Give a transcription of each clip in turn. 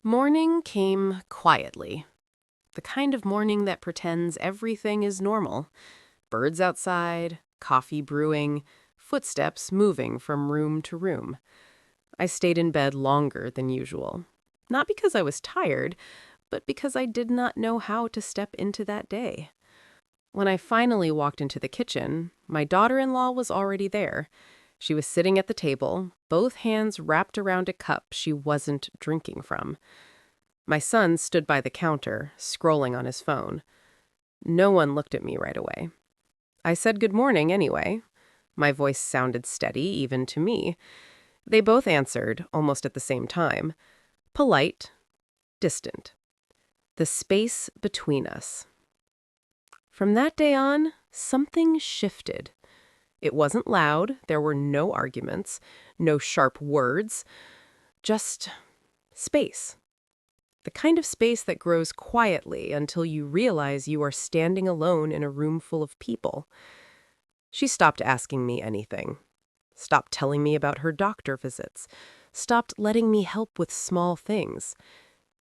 Morning came quietly. The kind of morning that pretends everything is normal. Birds outside, coffee brewing, footsteps moving from room to room. I stayed in bed longer than usual. Not because I was tired, but because I did not know how to step into that day. When I finally walked into the kitchen, my daughter-in-law was already there. She was sitting at the table, both hands wrapped around a cup she wasn't drinking from. My son stood by the counter, scrolling on his phone. No one looked at me right away. I said good morning anyway. My voice sounded steady, even to me. They both answered, almost at the same time. Polite, distant. The space between us. From that day on, something shifted. It wasn't loud, there were no arguments, no sharp words, just space. The kind of space that grows quietly until you realize you are standing alone in a room full of people. She stopped asking me anything, stopped telling me about her doctor visits, stopped letting me help with small things.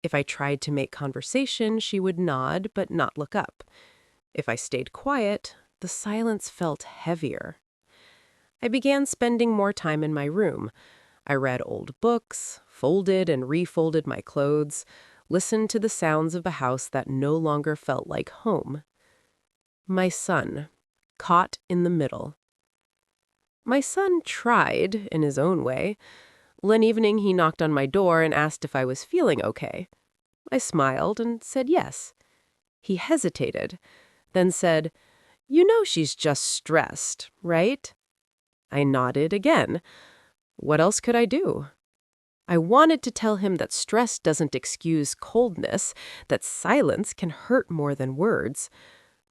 If I tried to make conversation, she would nod but not look up. If I stayed quiet, the silence felt heavier. I began spending more time in my room. I read old books, folded and refolded my clothes, listened to the sounds of a house that no longer felt like home. My son, caught in the middle. My son tried, in his own way. One evening he knocked on my door and asked if I was feeling okay. I smiled and said yes. He hesitated, then said, "You know she's just stressed, right?" I nodded again. What else could I do? I wanted to tell him that stress doesn't excuse coldness, that silence can hurt more than words.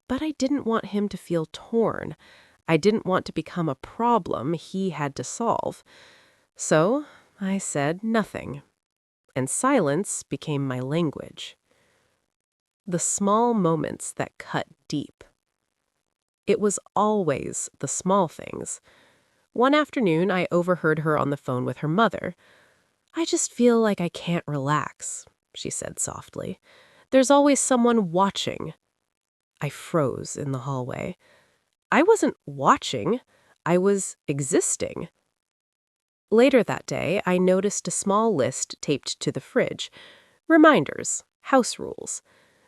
But I didn't want him to feel torn. I didn't want to become a problem he had to solve. So I said nothing. And silence became my language. The small moments that cut deep. It was always the small things. One afternoon, I overheard her on the phone with her mother. "I just feel like I can't relax," she said softly. "There's always someone watching." I froze in the hallway. I wasn't watching. I was existing. Later that day, I noticed a small list taped to the fridge. Reminders, house rules.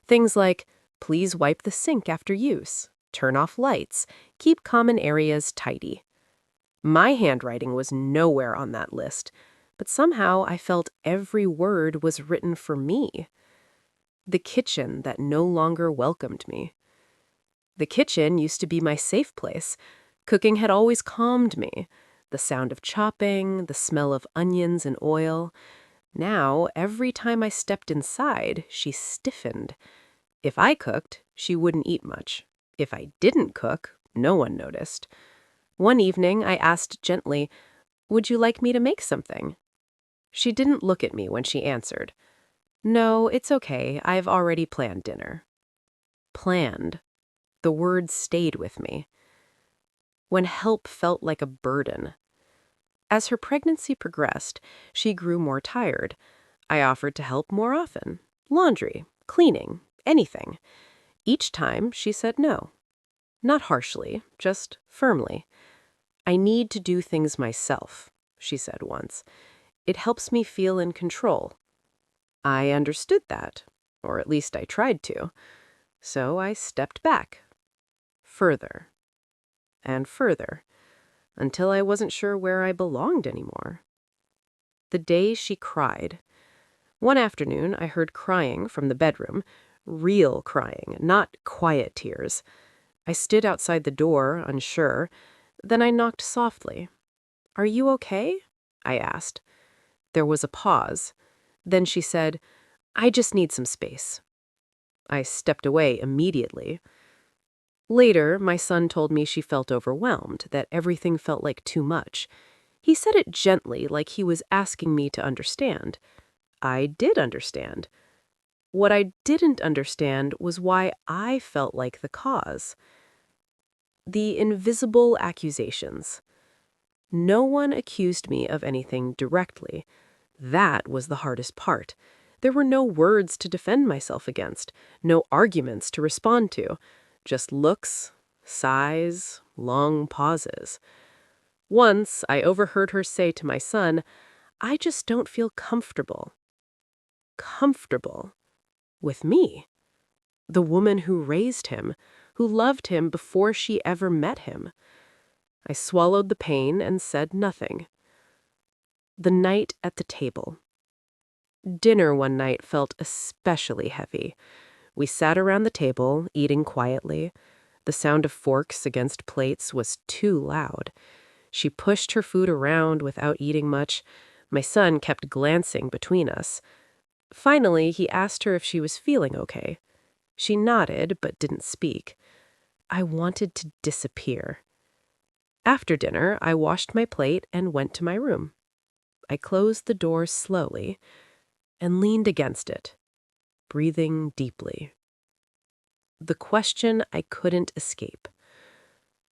Things like, please wipe the sink after use, turn off lights, keep common areas tidy. My handwriting was nowhere on that list, but somehow I felt every word was written for me. The kitchen that no longer welcomed me. The kitchen used to be my safe place. Cooking had always calmed me. The sound of chopping, the smell of onions and oil. Now, every time I stepped inside, she stiffened. If I cooked, she wouldn't eat much. If I didn't cook, no one noticed. One evening, I asked gently, "Would you like me to make something?" She didn't look at me when she answered. "No, it's okay. I've already planned dinner." Planned. The word stayed with me. When help felt like a burden. As her pregnancy progressed, she grew more tired. I offered to help more often. Laundry, cleaning, anything. Each time, she said no. Not harshly, just firmly. "I need to do things myself," she said once. "It helps me feel in control." I understood that, or at least I tried to. So I stepped back. Further. And further. Until I wasn't sure where I belonged anymore. The day she cried. One afternoon, I heard crying from the bedroom. Real crying, not quiet tears. I stood outside the door, unsure. Then I knocked softly. "Are you okay?" I asked. There was a pause. Then she said, "I just need some space." I stepped away immediately. Later, my son told me she felt overwhelmed, that everything felt like too much. He said it gently, like he was asking me to understand. I did understand. What I didn't understand was why I felt like the cause. The invisible accusations. No one accused me of anything directly. That was the hardest part. There were no words to defend myself against, no arguments to respond to, just looks, sighs, long pauses. Once, I overheard her say to my son, "I just don't feel comfortable." Comfortable? With me? The woman who raised him, who loved him before she ever met him. I swallowed the pain and said nothing. The night at the table. Dinner one night felt especially heavy. We sat around the table, eating quietly. The sound of forks against plates was too loud. She pushed her food around without eating much. My son kept glancing between us. Finally, he asked her if she was feeling okay. She nodded, but didn't speak. I wanted to disappear. After dinner, I washed my plate and went to my room. I closed the door slowly and leaned against it, breathing deeply. The question I couldn't escape.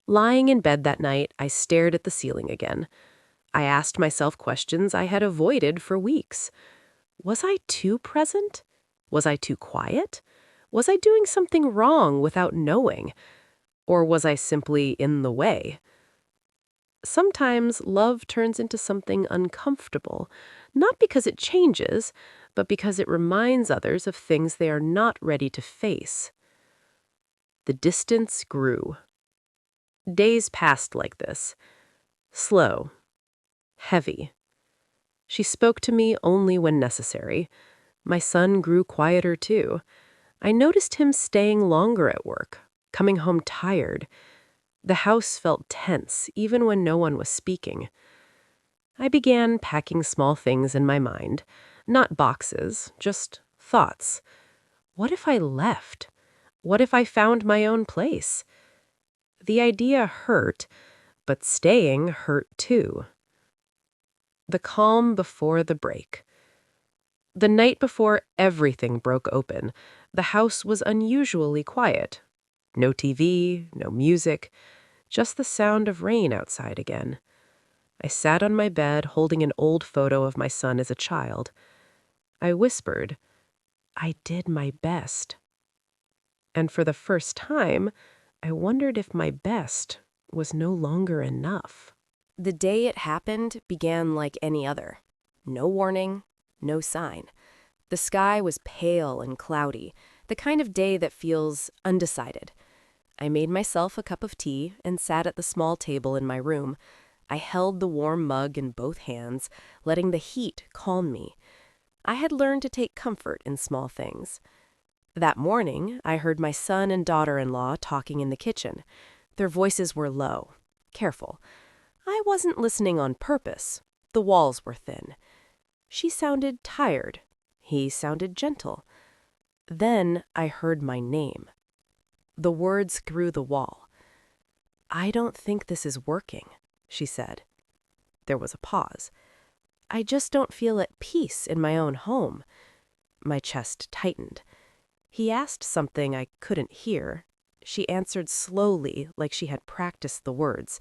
Lying in bed that night, I stared at the ceiling again. I asked myself questions I had avoided for weeks. Was I too present? Was I too quiet? Was I doing something wrong without knowing? Or was I simply in the way? Sometimes love turns into something uncomfortable, not because it changes, but because it reminds others of things they are not ready to face. The distance grew. Days passed like this. Slow. Heavy. She spoke to me only when necessary. My son grew quieter too. I noticed him staying longer at work, coming home tired. The house felt tense, even when no one was speaking. I began packing small things in my mind. Not boxes, just thoughts. What if I left? What if I found my own place? The idea hurt, but staying hurt too. The calm before the break. The night before everything broke open, the house was unusually quiet. No TV, no music, just the sound of rain outside again. I sat on my bed holding an old photo of my son as a child. I whispered, "I did my best." And for the first time, I wondered if my best was no longer enough. The day it happened began like any other. No warning, no sign. The sky was pale and cloudy, the kind of day that feels undecided. I made myself a cup of tea and sat at the small table in my room. I held the warm mug in both hands, letting the heat calm me. I had learned to take comfort in small things. That morning, I heard my son and daughter-in-law talking in the kitchen. Their voices were low, careful. I wasn't listening on purpose. The walls were thin. She sounded tired. He sounded gentle. Then I heard my name. The words through the wall. "I don't think this is working," she said. There was a pause. "I just don't feel at peace in my own home." My chest tightened. He asked something I couldn't hear. She answered slowly, like she had practiced the words.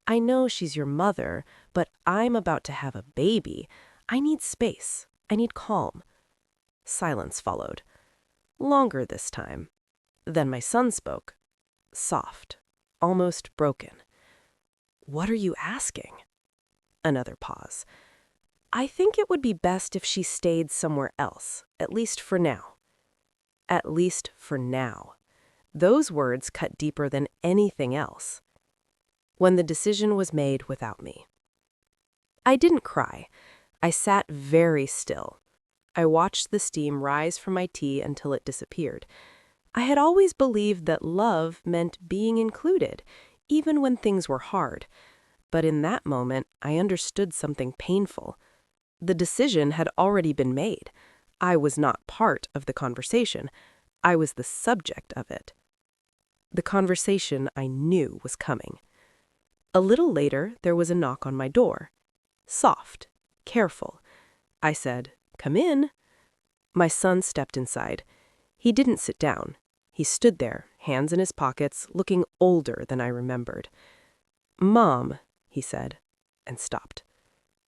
"I know she's your mother, but I'm about to have a baby. I need space. I need calm." Silence followed. Longer this time. Then my son spoke. Soft. Almost broken. "What are you asking?" Another pause. "I think it would be best if she stayed somewhere else, at least for now." At least for now. Those words cut deeper than anything else. When the decision was made without me. I didn't cry. I sat very still. I watched the steam rise from my tea until it disappeared. I had always believed that love meant being included, even when things were hard. But in that moment, I understood something painful. The decision had already been made. I was not part of the conversation. I was the subject of it. The conversation I knew was coming. A little later, there was a knock on my door. Soft, careful. I said, "Come in." My son stepped inside. He didn't sit down. He stood there, hands in his pockets, looking older than I remembered. "Mom," he said, and stopped.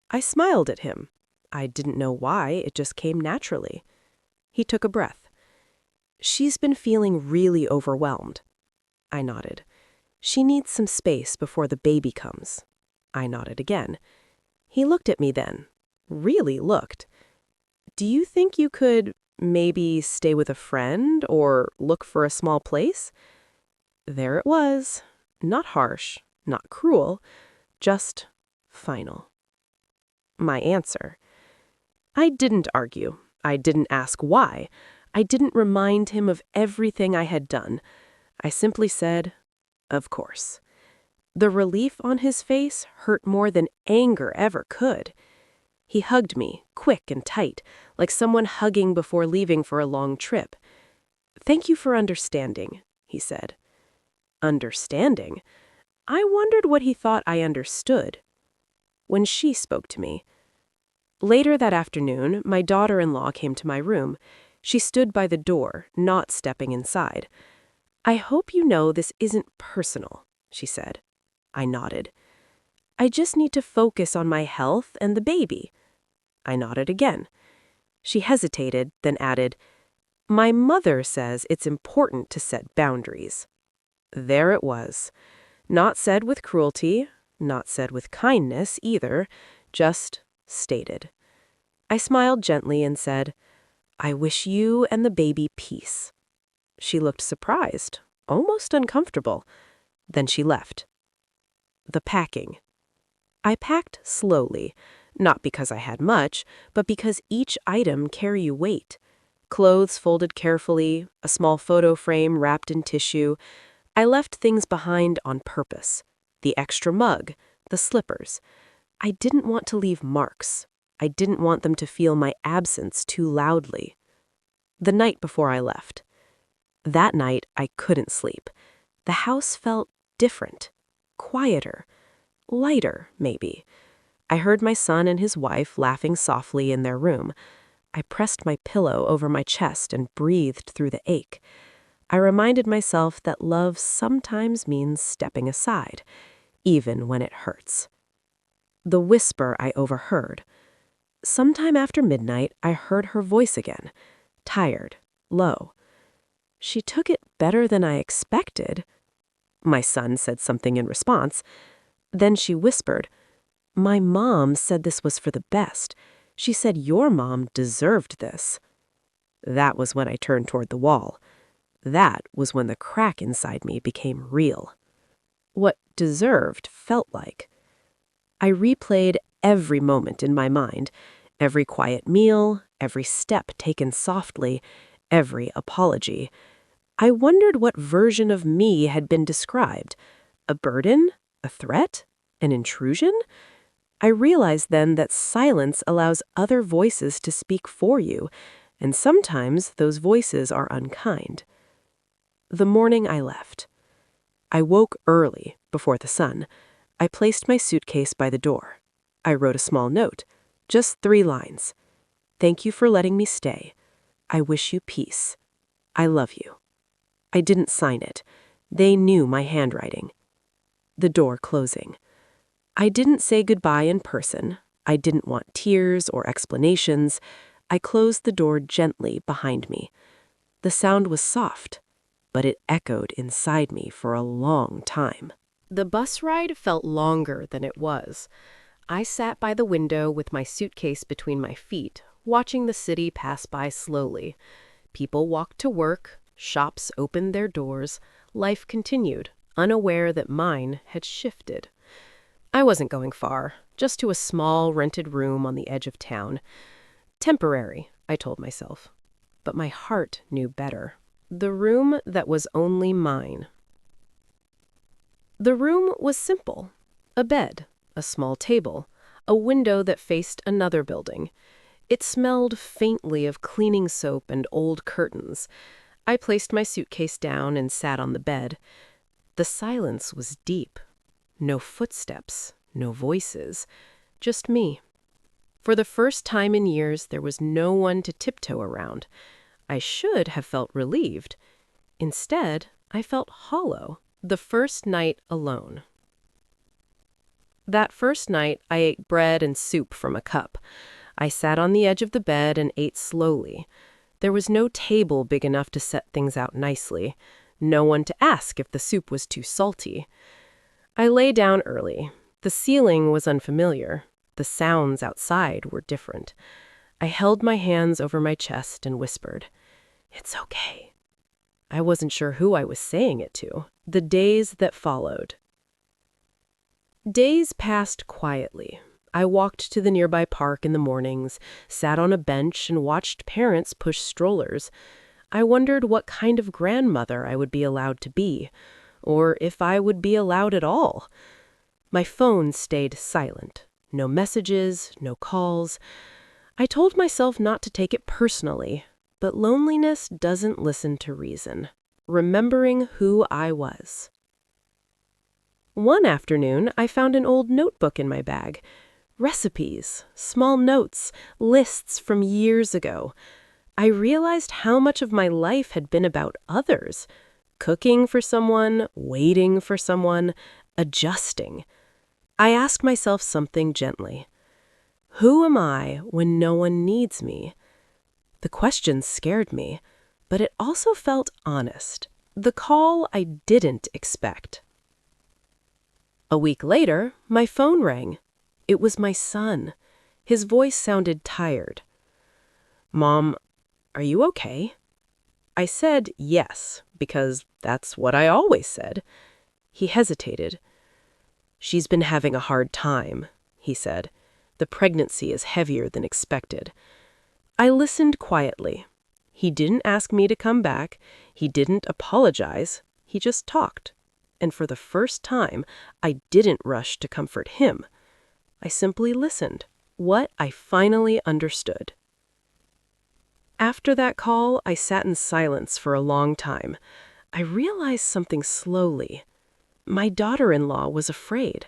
I smiled at him. I didn't know why, it just came naturally. He took a breath. She's been feeling really overwhelmed. I nodded. She needs some space before the baby comes. I nodded again. He looked at me then. Really looked. Do you think you could maybe stay with a friend or look for a small place? There it was. Not harsh, not cruel, just final. My answer. I didn't argue. I didn't ask why. I didn't remind him of everything I had done. I simply said, of course. The relief on his face hurt more than anger ever could. He hugged me, quick and tight, like someone hugging before leaving for a long trip. Thank you for understanding, he said. Understanding? I wondered what he thought I understood. When she spoke to me. Later that afternoon, my daughter-in-law came to my room. She stood by the door, not stepping inside. I hope you know this isn't personal, she said. I nodded. I just need to focus on my health and the baby. I nodded again. She hesitated, then added, My mother says it's important to set boundaries. There it was. Not said with cruelty, not said with kindness either, just stated. I smiled gently and said, I wish you and the baby peace. She looked surprised, almost uncomfortable. Then she left. The packing. I packed slowly, not because I had much, but because each item carry weight. Clothes folded carefully, a small photo frame wrapped in tissue. I left things behind on purpose. The extra mug, the slippers. I didn't want to leave marks. I didn't want them to feel my absence too loudly. The night before I left. That night, I couldn't sleep. The house felt different, quieter, lighter, maybe. I heard my son and his wife laughing softly in their room. I pressed my pillow over my chest and breathed through the ache. I reminded myself that love sometimes means stepping aside, even when it hurts. The whisper I overheard. Sometime after midnight, I heard her voice again, tired, low. She took it better than I expected. My son said something in response. Then she whispered, My mom said this was for the best. She said your mom deserved this. That was when I turned toward the wall. That was when the crack inside me became real. What deserved felt like. I replayed every moment in my mind, every quiet meal, every step taken softly, every apology. I wondered what version of me had been described. A burden? A threat? An intrusion? I realized then that silence allows other voices to speak for you, and sometimes those voices are unkind. The morning I left. I woke early, before the sun. I placed my suitcase by the door. I wrote a small note, just 3 lines. Thank you for letting me stay. I wish you peace. I love you. I didn't sign it. They knew my handwriting. The door closing. I didn't say goodbye in person. I didn't want tears or explanations. I closed the door gently behind me. The sound was soft, but it echoed inside me for a long time. The bus ride felt longer than it was. I sat by the window with my suitcase between my feet, watching the city pass by slowly. People walked to work, shops opened their doors, life continued, unaware that mine had shifted. I wasn't going far, just to a small rented room on the edge of town. Temporary, I told myself. But my heart knew better. The room that was only mine. The room was simple. A bed, a small table, a window that faced another building. It smelled faintly of cleaning soap and old curtains. I placed my suitcase down and sat on the bed. The silence was deep. No footsteps, no voices, just me. For the first time in years, there was no one to tiptoe around. I should have felt relieved. Instead, I felt hollow. The first night alone. That first night, I ate bread and soup from a cup. I sat on the edge of the bed and ate slowly. There was no table big enough to set things out nicely. No one to ask if the soup was too salty. I lay down early. The ceiling was unfamiliar. The sounds outside were different. I held my hands over my chest and whispered, "It's okay." I wasn't sure who I was saying it to. The days that followed. Days passed quietly. I walked to the nearby park in the mornings, sat on a bench and watched parents push strollers. I wondered what kind of grandmother I would be allowed to be, or if I would be allowed at all. My phone stayed silent. No messages, no calls. I told myself not to take it personally, but loneliness doesn't listen to reason. Remembering who I was. One afternoon, I found an old notebook in my bag. Recipes, small notes, lists from years ago. I realized how much of my life had been about others. Cooking for someone, waiting for someone, adjusting. I asked myself something gently. Who am I when no one needs me? The question scared me, but it also felt honest. The call I didn't expect. A week later, my phone rang. It was my son. His voice sounded tired. "Mom, are you okay?" I said yes, because that's what I always said. He hesitated. "She's been having a hard time," he said. "The pregnancy is heavier than expected." I listened quietly. He didn't ask me to come back. He didn't apologize. He just talked. And for the first time, I didn't rush to comfort him. I simply listened. What I finally understood. After that call, I sat in silence for a long time. I realized something slowly. My daughter-in-law was afraid.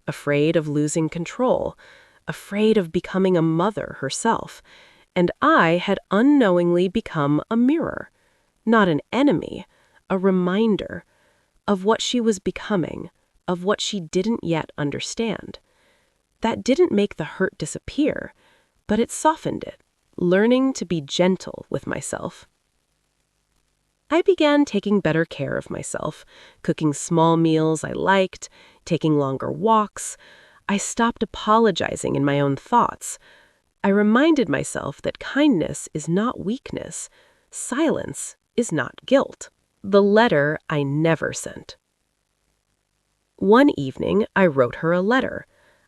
Afraid of losing control. Afraid of becoming a mother herself. And I had unknowingly become a mirror. Not an enemy, a reminder of what she was becoming, of what she didn't yet understand. That didn't make the hurt disappear, but it softened it, learning to be gentle with myself. I began taking better care of myself, cooking small meals I liked, taking longer walks. I stopped apologizing in my own thoughts. I reminded myself that kindness is not weakness. Silence is not guilt. The letter I never sent. One evening, I wrote her a letter.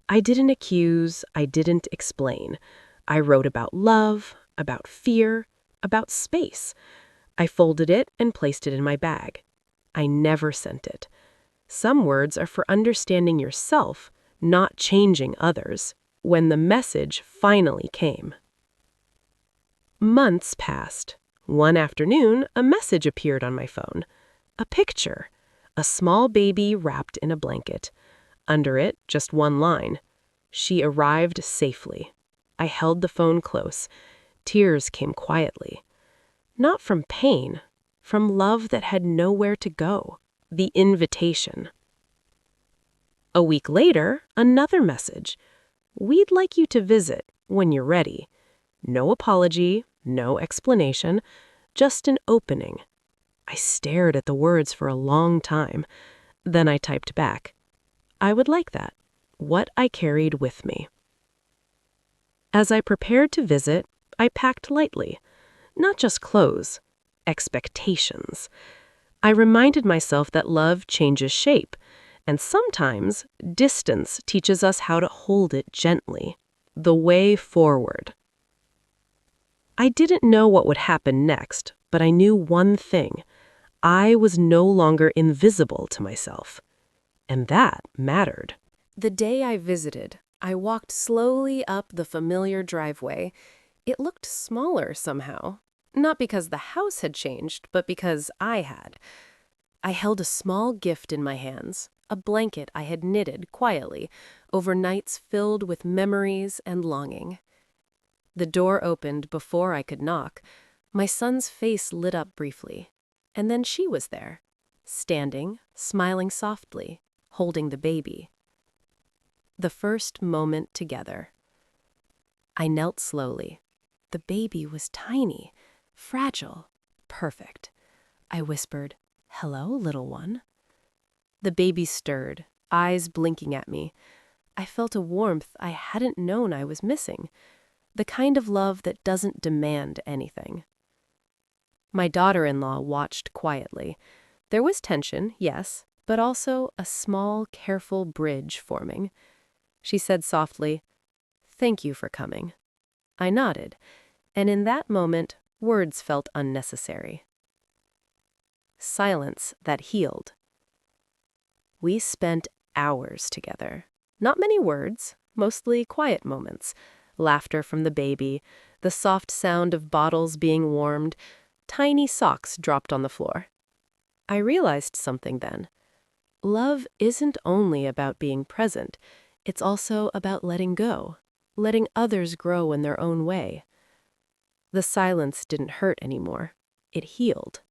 I didn't accuse, I didn't explain. I wrote about love, about fear, about space. I folded it and placed it in my bag. I never sent it. Some words are for understanding yourself, not changing others. When the message finally came. Months passed. One afternoon, a message appeared on my phone. A picture. A small baby wrapped in a blanket. Under it, just one line. She arrived safely. I held the phone close. Tears came quietly. Not from pain, from love that had nowhere to go. The invitation. A week later, another message. "We'd like you to visit when you're ready." No apology, no explanation, just an opening. I stared at the words for a long time. Then I typed back. I would like that. What I carried with me. As I prepared to visit, I packed lightly. Not just clothes, expectations. I reminded myself that love changes shape. And sometimes, distance teaches us how to hold it gently. The way forward. I didn't know what would happen next, but I knew one thing. I was no longer invisible to myself. And that mattered. The day I visited, I walked slowly up the familiar driveway. It looked smaller somehow. Not because the house had changed, but because I had. I held a small gift in my hands. A blanket I had knitted quietly over nights filled with memories and longing. The door opened before I could knock. My son's face lit up briefly, and then she was there, standing, smiling softly, holding the baby. The first moment together. I knelt slowly. The baby was tiny, fragile, perfect. I whispered, "Hello, little one." The baby stirred, eyes blinking at me. I felt a warmth I hadn't known I was missing, the kind of love that doesn't demand anything. My daughter-in-law watched quietly. There was tension, yes, but also a small, careful bridge forming. She said softly, "Thank you for coming." I nodded, and in that moment, words felt unnecessary. Silence that healed. We spent hours together. Not many words, mostly quiet moments. Laughter from the baby, the soft sound of bottles being warmed, tiny socks dropped on the floor. I realized something then. Love isn't only about being present, it's also about letting go, letting others grow in their own way. The silence didn't hurt anymore. It healed.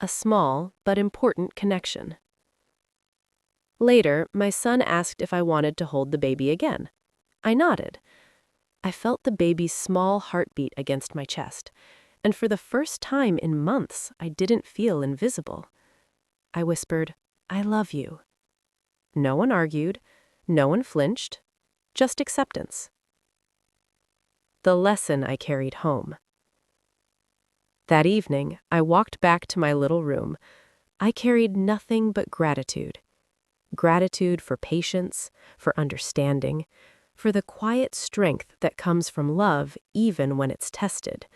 A small but important connection. Later, my son asked if I wanted to hold the baby again. I nodded. I felt the baby's small heartbeat against my chest, and for the first time in months, I didn't feel invisible. I whispered, "I love you." No one argued, no one flinched, just acceptance. The lesson I carried home. That evening, I walked back to my little room. I carried nothing but gratitude. Gratitude for patience, for understanding, for the quiet strength that comes from love even when it's tested.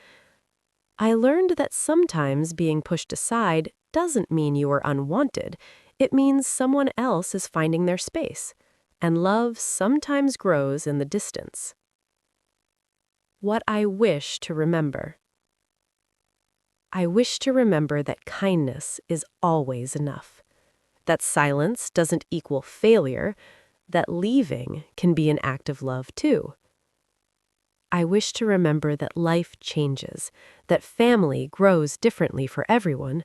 I learned that sometimes being pushed aside doesn't mean you are unwanted. It means someone else is finding their space, and love sometimes grows in the distance. What I wish to remember. I wish to remember that kindness is always enough, that silence doesn't equal failure, that leaving can be an act of love too. I wish to remember that life changes, that family grows differently for everyone,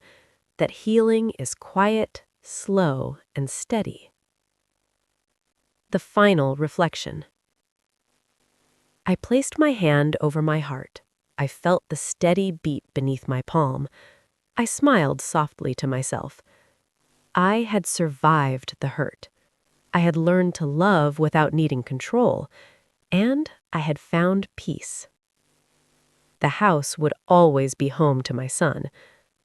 that healing is quiet, slow, and steady. The final reflection. I placed my hand over my heart. I felt the steady beat beneath my palm. I smiled softly to myself. I had survived the hurt. I had learned to love without needing control, and I had found peace. The house would always be home to my son.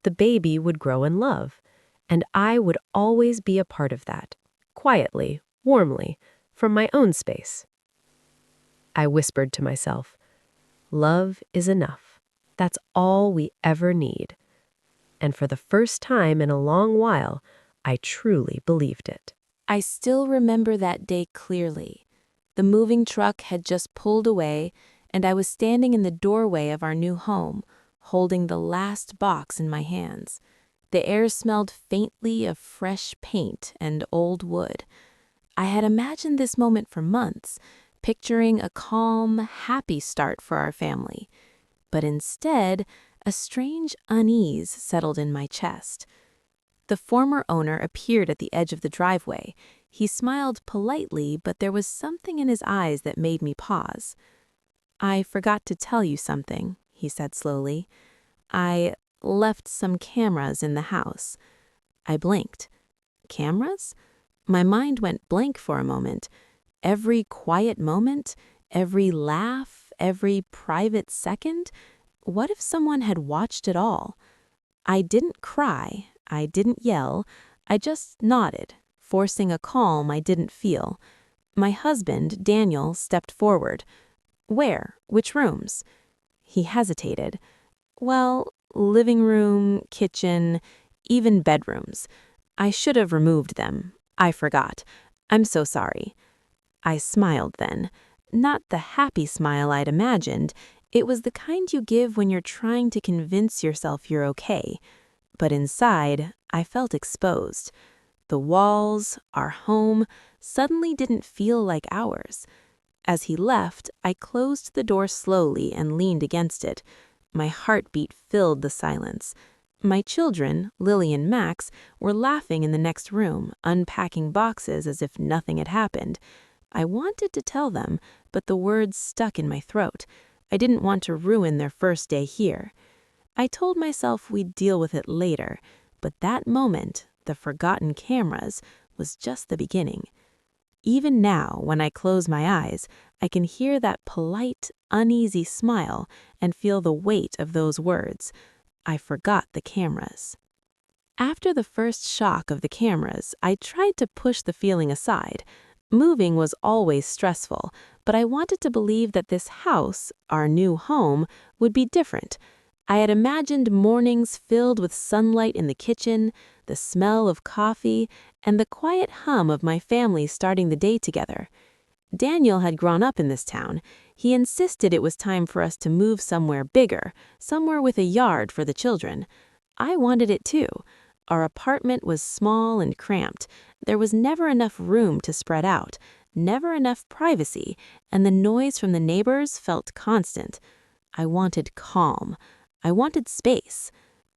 The baby would grow in love, and I would always be a part of that, quietly, warmly, from my own space. I whispered to myself, "Love is enough. That's all we ever need." And for the first time in a long while, I truly believed it. I still remember that day clearly. The moving truck had just pulled away, and I was standing in the doorway of our new home, holding the last box in my hands. The air smelled faintly of fresh paint and old wood. I had imagined this moment for months, picturing a calm, happy start for our family. But instead, a strange unease settled in my chest. The former owner appeared at the edge of the driveway. He smiled politely, but there was something in his eyes that made me pause. "I forgot to tell you something," he said slowly. "I left some cameras in the house." I blinked. Cameras? My mind went blank for a moment. Every quiet moment, every laugh, every private second? What if someone had watched it all? I didn't cry. I didn't yell. I just nodded, forcing a calm I didn't feel. My husband, Daniel, stepped forward. "Where? Which rooms?" He hesitated. "Well, living room, kitchen, even bedrooms. I should have removed them. I forgot. I'm so sorry." I smiled then. Not the happy smile I'd imagined. It was the kind you give when you're trying to convince yourself you're okay. But inside, I felt exposed. The walls, our home, suddenly didn't feel like ours. As he left, I closed the door slowly and leaned against it. My heartbeat filled the silence. My children, Lily and Max, were laughing in the next room, unpacking boxes as if nothing had happened. I wanted to tell them, but the words stuck in my throat. I didn't want to ruin their first day here. I told myself we'd deal with it later, but that moment, the forgotten cameras, was just the beginning. Even now, when I close my eyes, I can hear that polite, uneasy smile and feel the weight of those words. I forgot the cameras. After the first shock of the cameras, I tried to push the feeling aside. Moving was always stressful, but I wanted to believe that this house, our new home, would be different. I had imagined mornings filled with sunlight in the kitchen, the smell of coffee, and the quiet hum of my family starting the day together. Daniel had grown up in this town. He insisted it was time for us to move somewhere bigger, somewhere with a yard for the children. I wanted it too. Our apartment was small and cramped. There was never enough room to spread out, never enough privacy, and the noise from the neighbors felt constant. I wanted calm. I wanted space.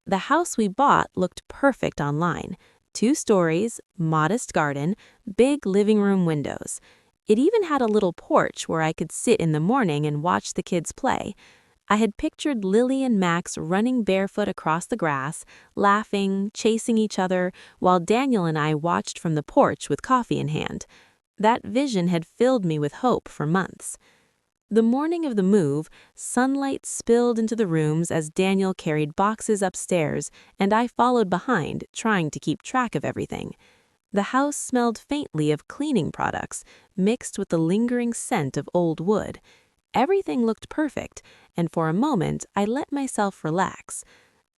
The house we bought looked perfect online. 2 stories, modest garden, big living room windows. It even had a little porch where I could sit in the morning and watch the kids play. I had pictured Lily and Max running barefoot across the grass, laughing, chasing each other, while Daniel and I watched from the porch with coffee in hand. That vision had filled me with hope for months. The morning of the move, sunlight spilled into the rooms as Daniel carried boxes upstairs, and I followed behind, trying to keep track of everything. The house smelled faintly of cleaning products, mixed with the lingering scent of old wood. Everything looked perfect, and for a moment I let myself relax.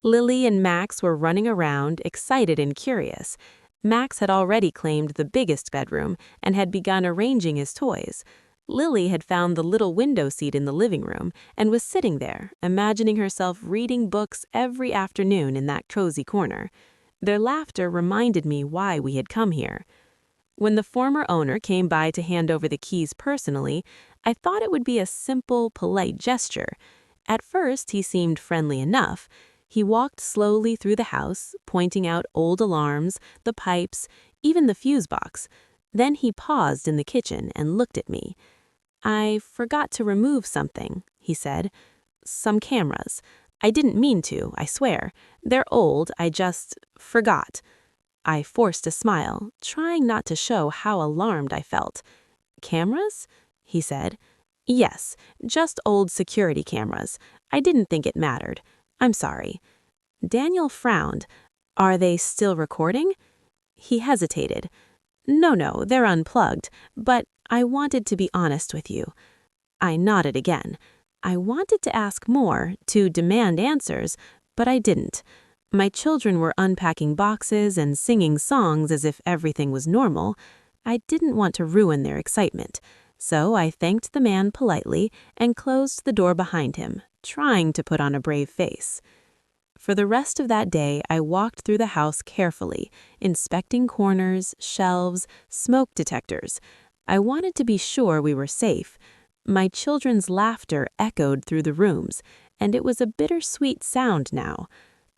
Lily and Max were running around, excited and curious. Max had already claimed the biggest bedroom and had begun arranging his toys. Lily had found the little window seat in the living room and was sitting there, imagining herself reading books every afternoon in that cozy corner. Their laughter reminded me why we had come here. When the former owner came by to hand over the keys personally, I thought it would be a simple, polite gesture. At first, he seemed friendly enough. He walked slowly through the house, pointing out old alarms, the pipes, even the fuse box. Then he paused in the kitchen and looked at me. "I forgot to remove something," he said. "Some cameras. I didn't mean to, I swear. They're old, I just forgot." I forced a smile, trying not to show how alarmed I felt. "Cameras?" he said. "Yes, just old security cameras. I didn't think it mattered. I'm sorry." Daniel frowned. "Are they still recording?" He hesitated. No, they're unplugged, but I wanted to be honest with you." I nodded again. I wanted to ask more, to demand answers, but I didn't. My children were unpacking boxes and singing songs as if everything was normal. I didn't want to ruin their excitement, so I thanked the man politely and closed the door behind him, trying to put on a brave face. For the rest of that day, I walked through the house carefully, inspecting corners, shelves, smoke detectors. I wanted to be sure we were safe. My children's laughter echoed through the rooms, and it was a bittersweet sound now.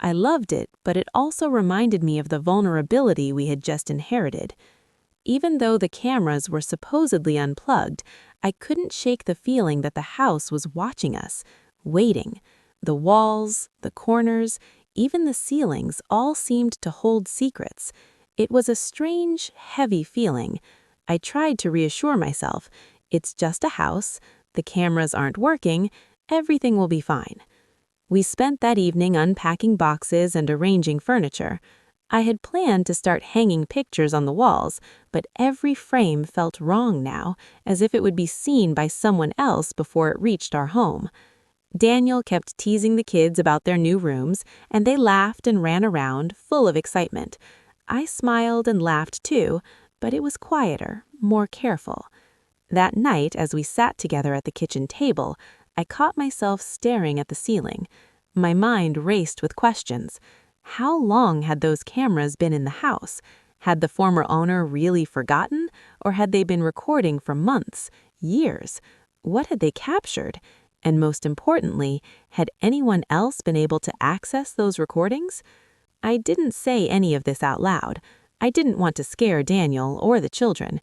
I loved it, but it also reminded me of the vulnerability we had just inherited. Even though the cameras were supposedly unplugged, I couldn't shake the feeling that the house was watching us, waiting. The walls, the corners, even the ceilings all seemed to hold secrets. It was a strange, heavy feeling. I tried to reassure myself. It's just a house. The cameras aren't working. Everything will be fine. We spent that evening unpacking boxes and arranging furniture. I had planned to start hanging pictures on the walls, but every frame felt wrong now, as if it would be seen by someone else before it reached our home. Daniel kept teasing the kids about their new rooms, and they laughed and ran around, full of excitement. I smiled and laughed too, but it was quieter, more careful. That night, as we sat together at the kitchen table, I caught myself staring at the ceiling. My mind raced with questions. How long had those cameras been in the house? Had the former owner really forgotten, or had they been recording for months, years? What had they captured? And most importantly, had anyone else been able to access those recordings? I didn't say any of this out loud. I didn't want to scare Daniel or the children.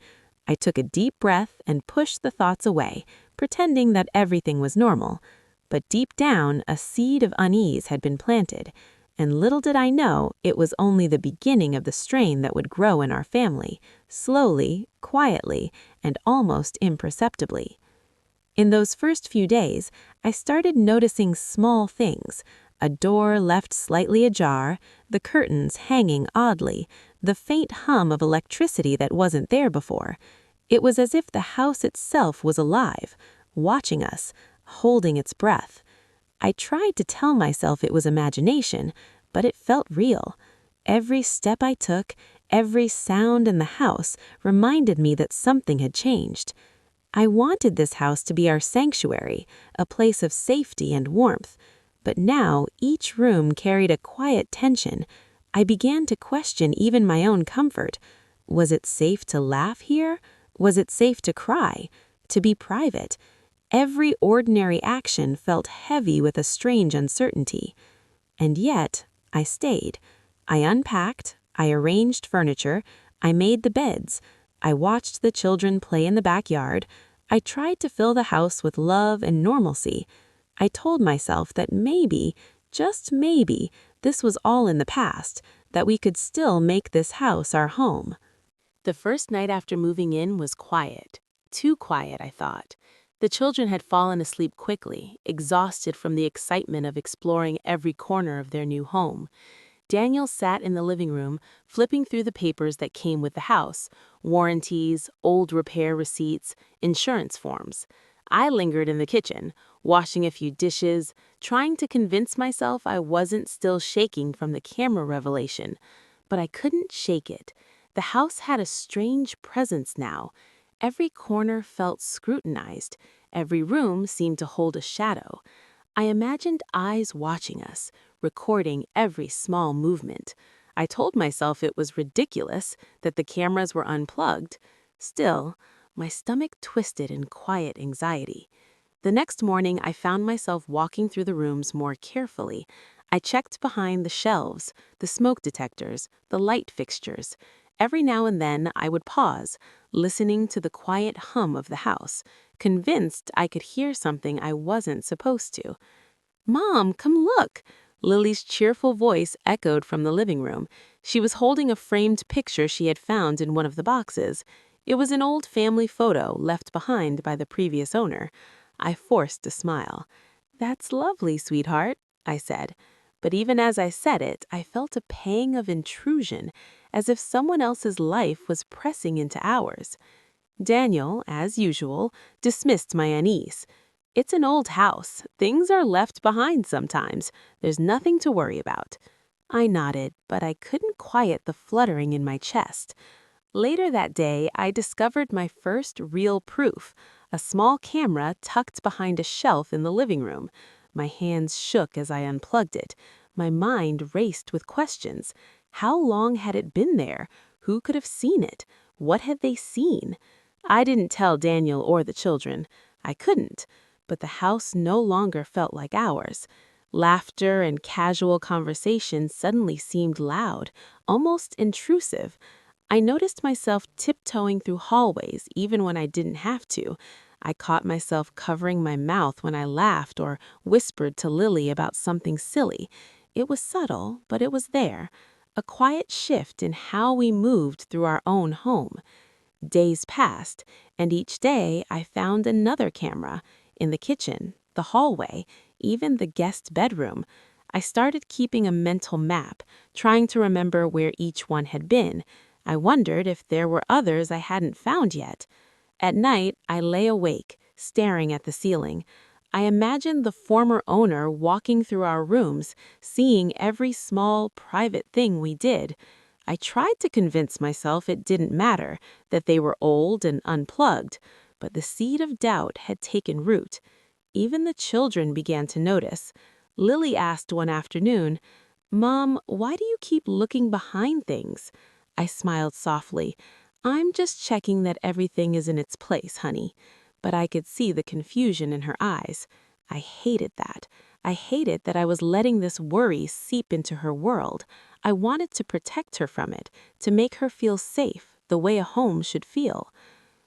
I took a deep breath and pushed the thoughts away, pretending that everything was normal. But deep down, a seed of unease had been planted, and little did I know it was only the beginning of the strain that would grow in our family, slowly, quietly, and almost imperceptibly. In those first few days, I started noticing small things: a door left slightly ajar, the curtains hanging oddly, the faint hum of electricity that wasn't there before. It was as if the house itself was alive, watching us, holding its breath. I tried to tell myself it was imagination, but it felt real. Every step I took, every sound in the house reminded me that something had changed. I wanted this house to be our sanctuary, a place of safety and warmth. But now each room carried a quiet tension. I began to question even my own comfort. Was it safe to laugh here? Was it safe to cry? To be private? Every ordinary action felt heavy with a strange uncertainty. And yet, I stayed. I unpacked, I arranged furniture, I made the beds, I watched the children play in the backyard. I tried to fill the house with love and normalcy. I told myself that maybe, just maybe, this was all in the past, that we could still make this house our home. The first night after moving in was quiet. Too quiet, I thought. The children had fallen asleep quickly, exhausted from the excitement of exploring every corner of their new home. Daniel sat in the living room, flipping through the papers that came with the house: warranties, old repair receipts, insurance forms. I lingered in the kitchen, washing a few dishes, trying to convince myself I wasn't still shaking from the camera revelation. But I couldn't shake it. The house had a strange presence now. Every corner felt scrutinized. Every room seemed to hold a shadow. I imagined eyes watching us, recording every small movement. I told myself it was ridiculous that the cameras were unplugged. Still, my stomach twisted in quiet anxiety. The next morning, I found myself walking through the rooms more carefully. I checked behind the shelves, the smoke detectors, the light fixtures. Every now and then, I would pause, listening to the quiet hum of the house, convinced I could hear something I wasn't supposed to. "Mom, come look!" Lily's cheerful voice echoed from the living room. She was holding a framed picture she had found in one of the boxes. It was an old family photo left behind by the previous owner. I forced a smile. "That's lovely, sweetheart," I said. But even as I said it, I felt a pang of intrusion, as if someone else's life was pressing into ours. Daniel, as usual, dismissed my unease. "It's an old house. Things are left behind sometimes. There's nothing to worry about." I nodded, but I couldn't quiet the fluttering in my chest. Later that day, I discovered my first real proof: a small camera tucked behind a shelf in the living room. My hands shook as I unplugged it. My mind raced with questions. How long had it been there? Who could have seen it? What had they seen? I didn't tell Daniel or the children. I couldn't. But the house no longer felt like ours. Laughter and casual conversation suddenly seemed loud, almost intrusive. I noticed myself tiptoeing through hallways even when I didn't have to. I caught myself covering my mouth when I laughed or whispered to Lily about something silly. It was subtle, but it was there. A quiet shift in how we moved through our own home. Days passed, and each day I found another camera: in the kitchen, the hallway, even the guest bedroom. I started keeping a mental map, trying to remember where each one had been. I wondered if there were others I hadn't found yet. At night, I lay awake, staring at the ceiling. I imagined the former owner walking through our rooms, seeing every small, private thing we did. I tried to convince myself it didn't matter, that they were old and unplugged, but the seed of doubt had taken root. Even the children began to notice. Lily asked one afternoon, "Mom, why do you keep looking behind things?" I smiled softly. "I'm just checking that everything is in its place, honey." But I could see the confusion in her eyes. I hated that. I hated that I was letting this worry seep into her world. I wanted to protect her from it, to make her feel safe, the way a home should feel.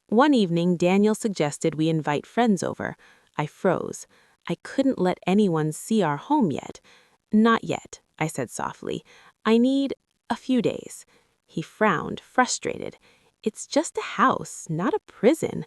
One evening, Daniel suggested we invite friends over. I froze. I couldn't let anyone see our home yet. Not yet, I said softly. I need a few days. He frowned, frustrated. It's just a house, not a prison.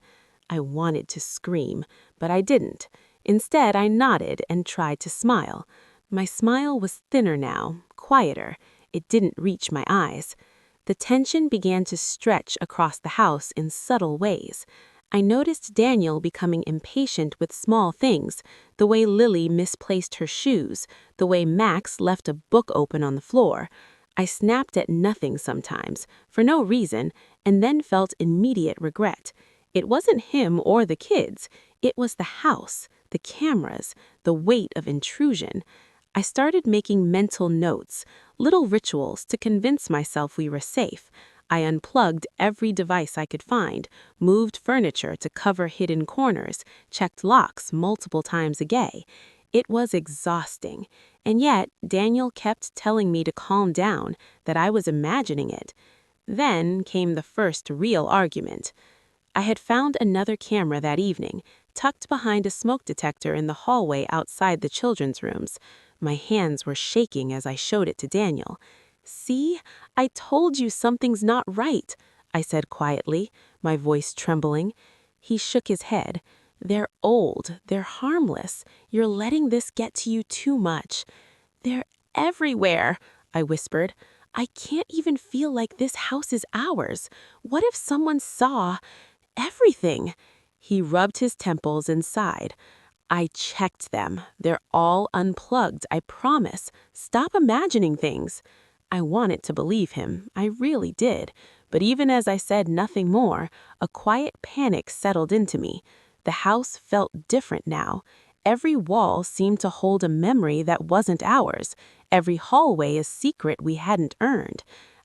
I wanted to scream, but I didn't. Instead, I nodded and tried to smile. My smile was thinner now, quieter. It didn't reach my eyes. The tension began to stretch across the house in subtle ways. I noticed Daniel becoming impatient with small things, the way Lily misplaced her shoes, the way Max left a book open on the floor. I snapped at nothing sometimes, for no reason, and then felt immediate regret. It wasn't him or the kids. It was the house, the cameras, the weight of intrusion. I started making mental notes, little rituals to convince myself we were safe. I unplugged every device I could find, moved furniture to cover hidden corners, checked locks multiple times a day. It was exhausting, and yet Daniel kept telling me to calm down, that I was imagining it. Then came the first real argument. I had found another camera that evening, tucked behind a smoke detector in the hallway outside the children's rooms. My hands were shaking as I showed it to Daniel. "See, I told you something's not right," I said quietly, my voice trembling. He shook his head. "They're old, they're harmless. You're letting this get to you too much." "They're everywhere," I whispered. "I can't even feel like this house is ours. What if someone saw everything?" He rubbed his temples and sighed. "I checked them. They're all unplugged, I promise. Stop imagining things." I wanted to believe him. I really did. But even as I said nothing more, a quiet panic settled into me. The house felt different now. Every wall seemed to hold a memory that wasn't ours. Every hallway a secret we hadn't earned.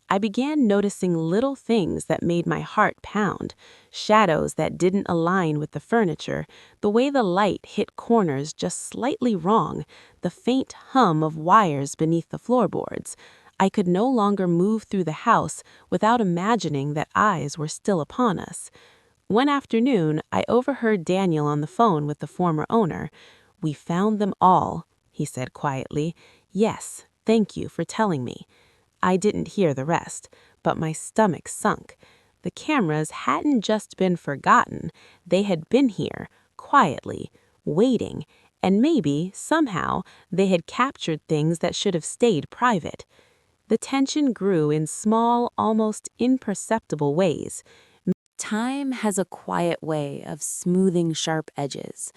I began noticing little things that made my heart pound. Shadows that didn't align with the furniture, the way the light hit corners just slightly wrong, the faint hum of wires beneath the floorboards. I could no longer move through the house without imagining that eyes were still upon us. One afternoon, I overheard Daniel on the phone with the former owner. "We found them all," he said quietly. "Yes, thank you for telling me." I didn't hear the rest, but my stomach sunk. The cameras hadn't just been forgotten. They had been here, quietly, waiting, and maybe, somehow, they had captured things that should have stayed private. The tension grew in small, almost imperceptible ways. Time has a quiet way of smoothing sharp edges.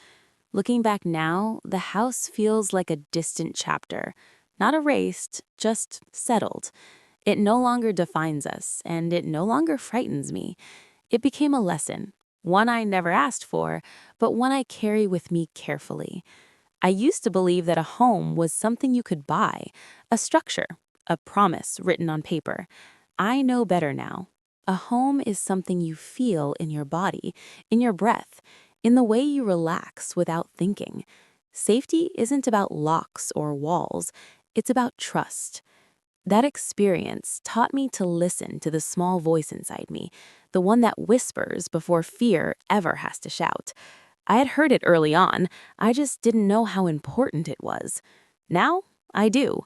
Looking back now, the house feels like a distant chapter, not erased, just settled. It no longer defines us, and it no longer frightens me. It became a lesson, one I never asked for, but one I carry with me carefully. I used to believe that a home was something you could buy, a structure, a promise written on paper. I know better now. A home is something you feel in your body, in your breath, in the way you relax without thinking. Safety isn't about locks or walls, it's about trust. That experience taught me to listen to the small voice inside me, the one that whispers before fear ever has to shout. I had heard it early on, I just didn't know how important it was. Now, I do.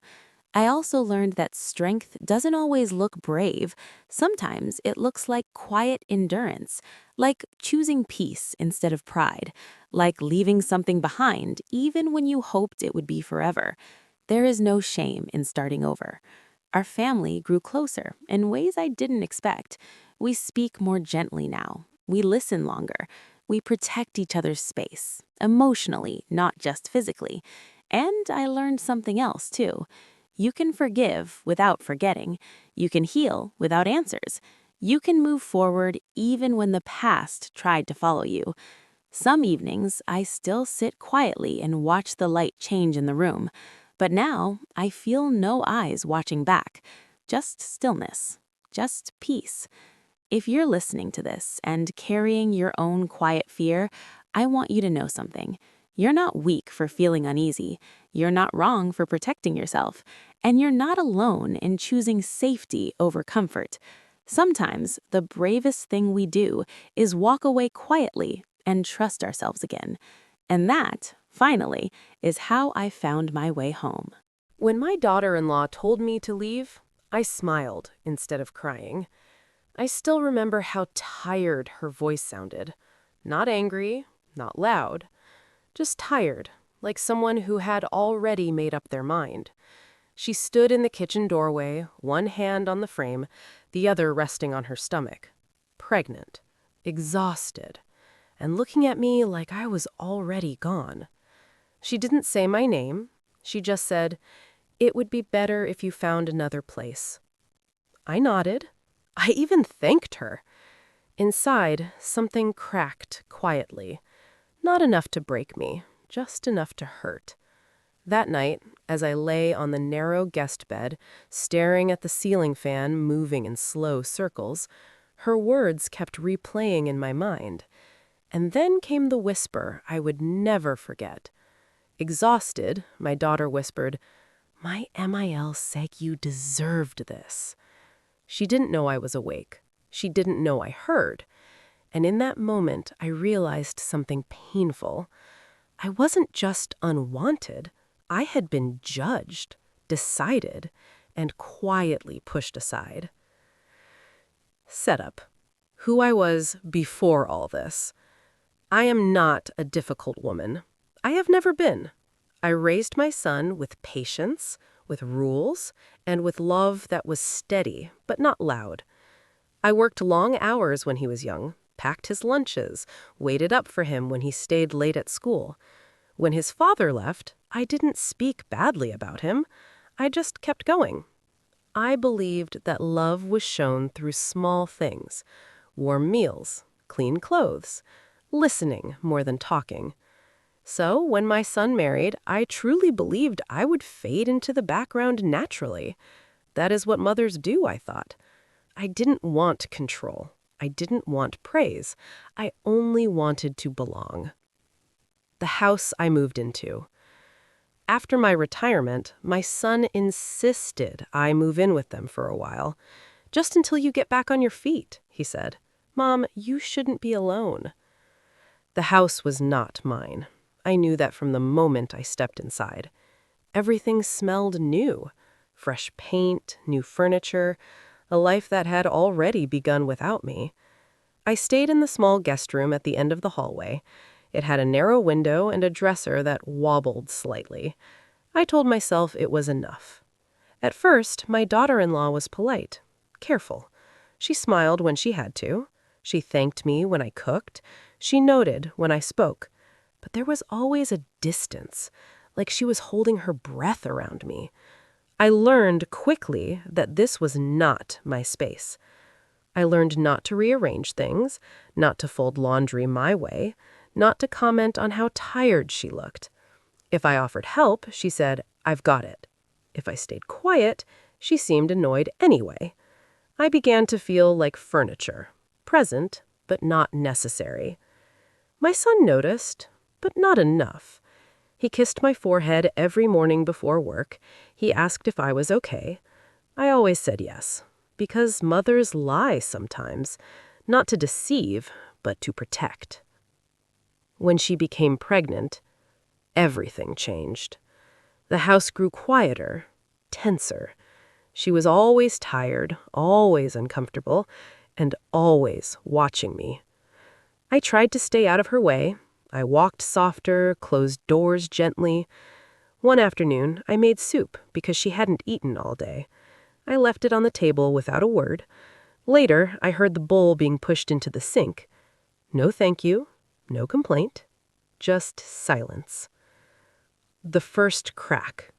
I also learned that strength doesn't always look brave. Sometimes it looks like quiet endurance, like choosing peace instead of pride, like leaving something behind even when you hoped it would be forever. There is no shame in starting over. Our family grew closer in ways I didn't expect. We speak more gently now. We listen longer. We protect each other's space, emotionally, not just physically. And I learned something else, too. You can forgive without forgetting. You can heal without answers. You can move forward even when the past tried to follow you. Some evenings, I still sit quietly and watch the light change in the room. But now, I feel no eyes watching back. Just stillness. Just peace. If you're listening to this and carrying your own quiet fear, I want you to know something. You're not weak for feeling uneasy. You're not wrong for protecting yourself. And you're not alone in choosing safety over comfort. Sometimes the bravest thing we do is walk away quietly and trust ourselves again. And that, finally, is how I found my way home. When my daughter-in-law told me to leave, I smiled instead of crying. I still remember how tired her voice sounded. Not angry, not loud, just tired, like someone who had already made up their mind. She stood in the kitchen doorway, one hand on the frame, the other resting on her stomach. Pregnant, exhausted, and looking at me like I was already gone. She didn't say my name. She just said, "It would be better if you found another place." I nodded. I even thanked her. Inside, something cracked quietly. Not enough to break me, just enough to hurt. That night, as I lay on the narrow guest bed, staring at the ceiling fan moving in slow circles, her words kept replaying in my mind. And then came the whisper I would never forget. Exhausted, my daughter whispered, "My MIL said you deserved this." She didn't know I was awake. She didn't know I heard. And in that moment, I realized something painful. I wasn't just unwanted. I had been judged, decided, and quietly pushed aside. Setup. Who I was before all this. I am not a difficult woman. I have never been. I raised my son with patience, with rules, and with love that was steady, but not loud. I worked long hours when he was young, packed his lunches, waited up for him when he stayed late at school. When his father left, I didn't speak badly about him. I just kept going. I believed that love was shown through small things: warm meals, clean clothes, listening more than talking. So when my son married, I truly believed I would fade into the background naturally. That is what mothers do, I thought. I didn't want control. I didn't want praise. I only wanted to belong. The house I moved into. After my retirement, my son insisted I move in with them for a while. "Just until you get back on your feet," he said. "Mom, you shouldn't be alone." The house was not mine. I knew that from the moment I stepped inside. Everything smelled new. Fresh paint, new furniture, a life that had already begun without me. I stayed in the small guest room at the end of the hallway. It had a narrow window and a dresser that wobbled slightly. I told myself it was enough. At first, my daughter-in-law was polite, careful. She smiled when she had to. She thanked me when I cooked. She noted when I spoke. But there was always a distance, like she was holding her breath around me. I learned quickly that this was not my space. I learned not to rearrange things, not to fold laundry my way, not to comment on how tired she looked. If I offered help, she said, "I've got it." If I stayed quiet, she seemed annoyed anyway. I began to feel like furniture, present, but not necessary. My son noticed, but not enough. He kissed my forehead every morning before work. He asked if I was okay. I always said yes, because mothers lie sometimes, not to deceive, but to protect. When she became pregnant, everything changed. The house grew quieter, tenser. She was always tired, always uncomfortable, and always watching me. I tried to stay out of her way. I walked softer, closed doors gently. One afternoon, I made soup because she hadn't eaten all day. I left it on the table without a word. Later, I heard the bowl being pushed into the sink. No thank you, no complaint, just silence. The first crack.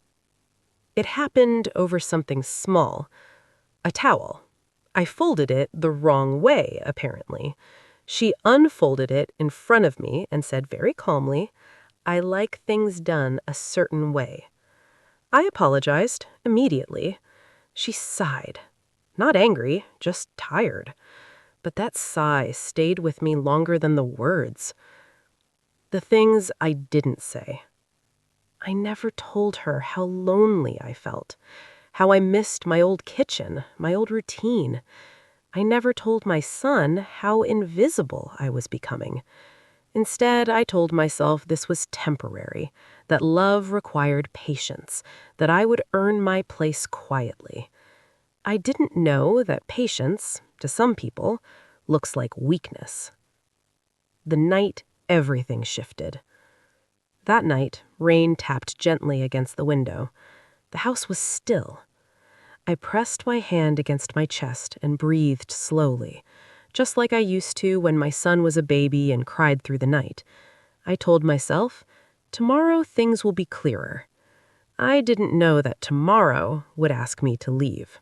It happened over something small. A towel. I folded it the wrong way, apparently. She unfolded it in front of me and said very calmly, "I like things done a certain way." I apologized immediately. She sighed. Not angry, just tired. But that sigh stayed with me longer than the words. The things I didn't say. I never told her how lonely I felt, how I missed my old kitchen, my old routine. I never told my son how invisible I was becoming. Instead, I told myself this was temporary, that love required patience, that I would earn my place quietly. I didn't know that patience, to some people, looks like weakness. The night everything shifted. That night, rain tapped gently against the window. The house was still. I pressed my hand against my chest and breathed slowly, just like I used to when my son was a baby and cried through the night. I told myself, tomorrow things will be clearer. I didn't know that tomorrow would ask me to leave.